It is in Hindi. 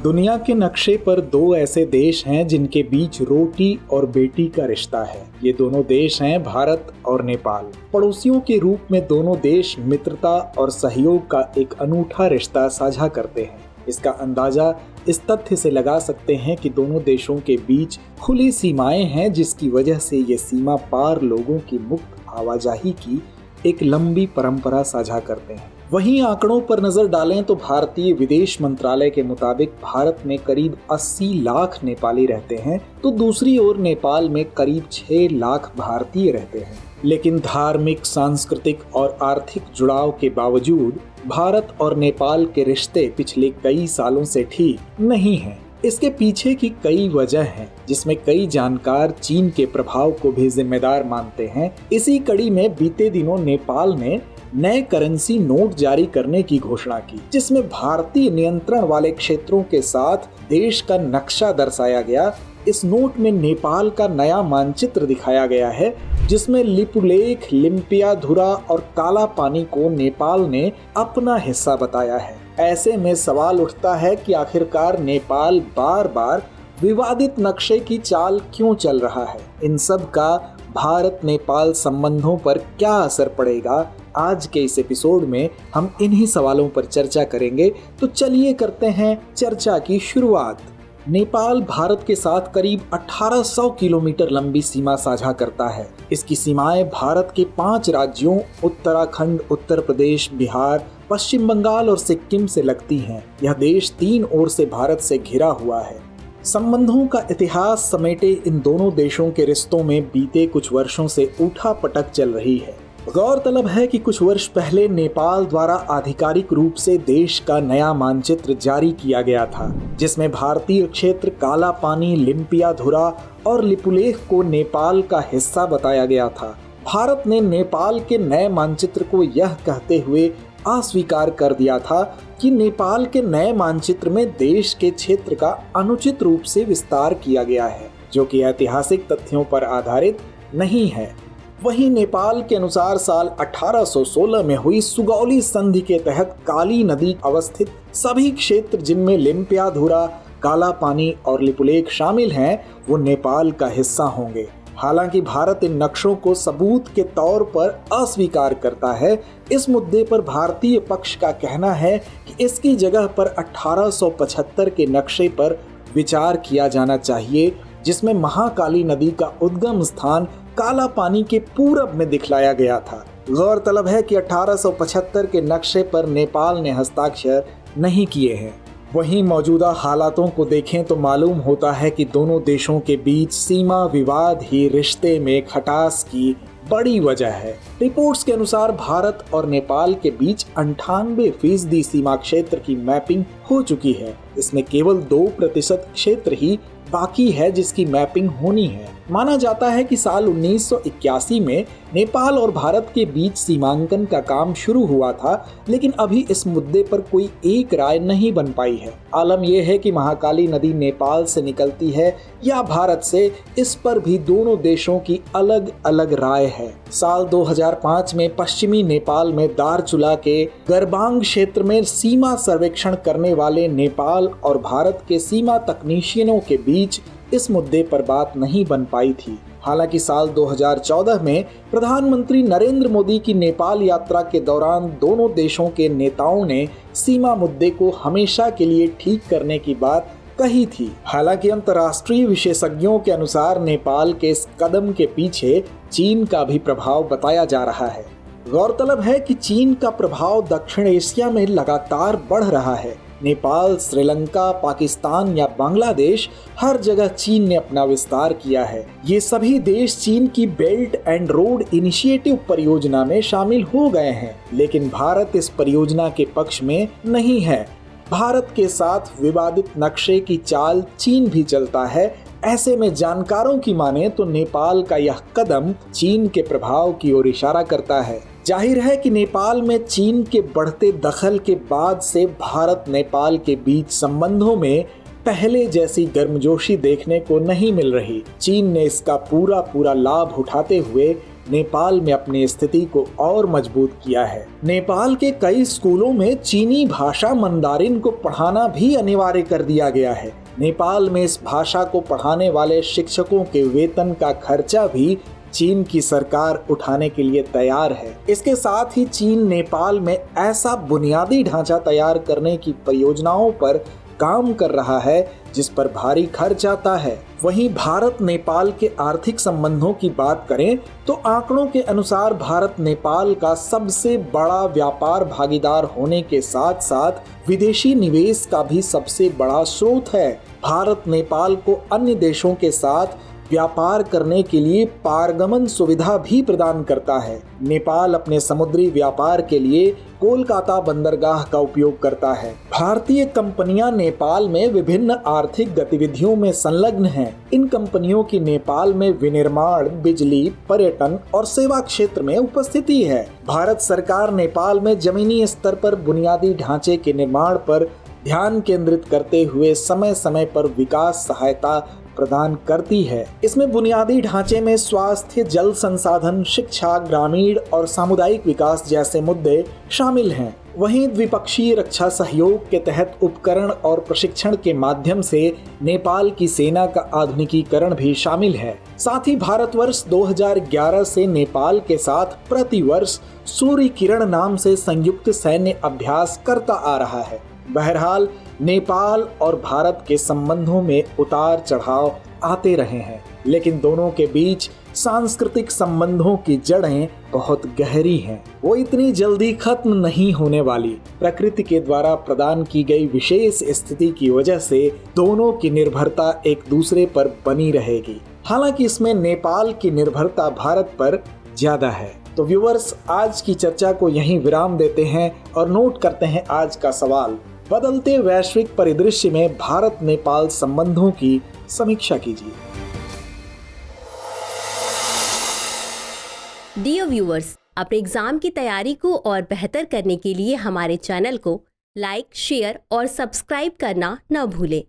दुनिया के नक्शे पर दो ऐसे देश हैं जिनके बीच रोटी और बेटी का रिश्ता है। ये दोनों देश हैं भारत और नेपाल। पड़ोसियों के रूप में दोनों देश मित्रता और सहयोग का एक अनूठा रिश्ता साझा करते हैं। इसका अंदाजा इस तथ्य से लगा सकते हैं कि दोनों देशों के बीच खुली सीमाएं हैं, जिसकी वजह से ये सीमा पार लोगों की मुक्त आवाजाही की एक लंबी परंपरा साझा करते हैं। वहीं आंकड़ों पर नजर डालें तो भारतीय विदेश मंत्रालय के मुताबिक भारत में करीब 80 लाख नेपाली रहते हैं, तो दूसरी ओर नेपाल में करीब 6 लाख भारतीय रहते हैं। लेकिन धार्मिक, सांस्कृतिक और आर्थिक जुड़ाव के बावजूद भारत और नेपाल के रिश्ते पिछले कई सालों से ठीक नहीं हैं। इसके पीछे की कई वजह हैं, जिसमें कई जानकार चीन के प्रभाव को भी जिम्मेदार मानते हैं। इसी कड़ी में बीते दिनों नेपाल ने नए करेंसी नोट जारी करने की घोषणा की, जिसमें भारतीय नियंत्रण वाले क्षेत्रों के साथ देश का नक्शा दर्शाया गया। इस नोट में नेपाल का नया मानचित्र दिखाया गया है, जिसमें लिपुलेख, लिम्पियाधुरा और काला पानी को नेपाल ने अपना हिस्सा बताया है। ऐसे में सवाल उठता है कि आखिरकार नेपाल बार बार विवादित नक्शे की चाल क्यों चल रहा है। इन सब का भारत नेपाल संबंधों पर क्या असर पड़ेगा, आज के इस एपिसोड में हम इन्हीं सवालों पर चर्चा करेंगे। तो चलिए करते हैं चर्चा की शुरुआत। नेपाल भारत के साथ करीब 1800 किलोमीटर लंबी सीमा साझा करता है। इसकी सीमाएं भारत के 5 राज्यों उत्तराखंड, उत्तर प्रदेश, बिहार, पश्चिम बंगाल और सिक्किम से लगती हैं। यह देश 3 ओर से भारत से घिरा हुआ है। संबंधों का इतिहास समेटे इन दोनों देशों के रिश्तों में बीते कुछ वर्षों से उठापटक चल रही है। गौरतलब है कि कुछ वर्ष पहले नेपाल द्वारा आधिकारिक रूप से देश का नया मानचित्र जारी किया गया था, जिसमें भारतीय क्षेत्र काला पानी, लिम्पियाधुरा और लिपुलेख को नेपाल का हिस्सा बताया गया था। भारत ने नेपाल के नए मानचित्र को यह कहते हुए अस्वीकार कर दिया था कि नेपाल के नए मानचित्र में देश के क्षेत्र का अनुचित रूप से विस्तार किया गया है, जो कि ऐतिहासिक तथ्यों पर आधारित नहीं है। वहीं नेपाल के अनुसार साल 1816 में हुई सुगौली संधि के तहत काली नदी अवस्थित सभी क्षेत्र, जिनमें लिम्पियाधुरा, काला पानी और लिपुलेख शामिल हैं, वो नेपाल का हिस्सा होंगे। हालांकि भारत इन नक्शों को सबूत के तौर पर अस्वीकार करता है। इस मुद्दे पर भारतीय पक्ष का कहना है कि इसकी जगह पर 1875 के नक्शे पर विचार किया जाना चाहिए, जिसमें महाकाली नदी का उद्गम स्थान काला पानी के पूरब में दिखलाया गया था। गौरतलब है कि 1875 के नक्शे पर नेपाल ने हस्ताक्षर नहीं किए हैं। वहीं मौजूदा हालातों को देखें तो मालूम होता है कि दोनों देशों के बीच सीमा विवाद ही रिश्ते में खटास की बड़ी वजह है। रिपोर्ट्स के अनुसार भारत और नेपाल के बीच 98% सीमा क्षेत्र की मैपिंग हो चुकी है। इसमें केवल 2% क्षेत्र ही बाकी है जिसकी मैपिंग होनी है। माना जाता है कि साल 1981 में नेपाल और भारत के बीच सीमांकन का काम शुरू हुआ था, लेकिन अभी इस मुद्दे पर कोई एक राय नहीं बन पाई है। आलम यह है कि महाकाली नदी नेपाल से निकलती है या भारत से, इस पर भी दोनों देशों की अलग अलग राय है। साल 2005 में पश्चिमी नेपाल में दारचुला के गरबांग क्षेत्र में सीमा सर्वेक्षण करने वाले नेपाल और भारत के सीमा तकनीशियनों के बीच इस मुद्दे पर बात नहीं बन पाई थी। हालांकि साल 2014 में प्रधानमंत्री नरेंद्र मोदी की नेपाल यात्रा के दौरान दोनों देशों के नेताओं ने सीमा मुद्दे को हमेशा के लिए ठीक करने की बात कही थी। हालांकि अंतर्राष्ट्रीय विशेषज्ञों के अनुसार नेपाल के इस कदम के पीछे चीन का भी प्रभाव बताया जा रहा है। गौरतलब है कि चीन का प्रभाव दक्षिण एशिया में लगातार बढ़ रहा है। नेपाल, श्रीलंका, पाकिस्तान या बांग्लादेश, हर जगह चीन ने अपना विस्तार किया है। ये सभी देश चीन की बेल्ट एंड रोड इनिशिएटिव परियोजना में शामिल हो गए हैं, लेकिन भारत इस परियोजना के पक्ष में नहीं है। भारत के साथ विवादित नक्शे की चाल चीन भी चलता है। ऐसे में जानकारों की माने तो नेपाल का यह कदम चीन के प्रभाव की ओर इशारा करता है। जाहिर है कि नेपाल में चीन के बढ़ते दखल के बाद से भारत नेपाल के बीच संबंधों में पहले जैसी गर्मजोशी देखने को नहीं मिल रही। चीन ने इसका पूरा लाभ उठाते हुए नेपाल में अपनी स्थिति को और मजबूत किया है। नेपाल के कई स्कूलों में चीनी भाषा मंदारिन को पढ़ाना भी अनिवार्य कर दिया गया है। नेपाल में इस भाषा को पढ़ाने वाले शिक्षकों के वेतन का खर्चा भी चीन की सरकार उठाने के लिए तैयार है। इसके साथ ही चीन नेपाल में ऐसा बुनियादी ढांचा तैयार करने की परियोजनाओं पर काम कर रहा है जिस पर भारी खर्च आता है। वहीं भारत नेपाल के आर्थिक संबंधों की बात करें तो आंकड़ों के अनुसार भारत नेपाल का सबसे बड़ा व्यापार भागीदार होने के साथ साथ विदेशी निवेश का भी सबसे बड़ा स्रोत है। भारत नेपाल को अन्य देशों के साथ व्यापार करने के लिए पारगमन सुविधा भी प्रदान करता है। नेपाल अपने समुद्री व्यापार के लिए कोलकाता बंदरगाह का उपयोग करता है। भारतीय कंपनियां नेपाल में विभिन्न आर्थिक गतिविधियों में संलग्न हैं। इन कंपनियों की नेपाल में विनिर्माण, बिजली, पर्यटन और सेवा क्षेत्र में उपस्थिति है। भारत सरकार नेपाल में जमीनी स्तर पर बुनियादी ढांचे के निर्माण पर ध्यान केंद्रित करते हुए समय समय पर विकास सहायता प्रदान करती है। इसमें बुनियादी ढांचे में स्वास्थ्य, जल संसाधन, शिक्षा, ग्रामीण और सामुदायिक विकास जैसे मुद्दे शामिल हैं। वहीं द्विपक्षीय रक्षा सहयोग के तहत उपकरण और प्रशिक्षण के माध्यम से नेपाल की सेना का आधुनिकीकरण भी शामिल है। साथ ही भारतवर्ष 2011 से नेपाल के साथ प्रतिवर्ष सूर्य किरण नाम से संयुक्त सैन्य अभ्यास करता आ रहा है। बहरहाल नेपाल और भारत के संबंधों में उतार चढ़ाव आते रहे हैं, लेकिन दोनों के बीच सांस्कृतिक संबंधों की जड़ें बहुत गहरी हैं। वो इतनी जल्दी खत्म नहीं होने वाली। प्रकृति के द्वारा प्रदान की गई विशेष स्थिति की वजह से दोनों की निर्भरता एक दूसरे पर बनी रहेगी। हालांकि इसमें नेपाल की निर्भरता भारत पर ज्यादा है। तो व्यूअर्स, आज की चर्चा को यहीं विराम देते हैं और नोट करते हैं आज का सवाल। बदलते वैश्विक परिदृश्य में भारत नेपाल संबंधों की समीक्षा कीजिए। डियर व्यूअर्स, अपने एग्जाम की तैयारी को और बेहतर करने के लिए हमारे चैनल को लाइक, शेयर और सब्सक्राइब करना न भूलें।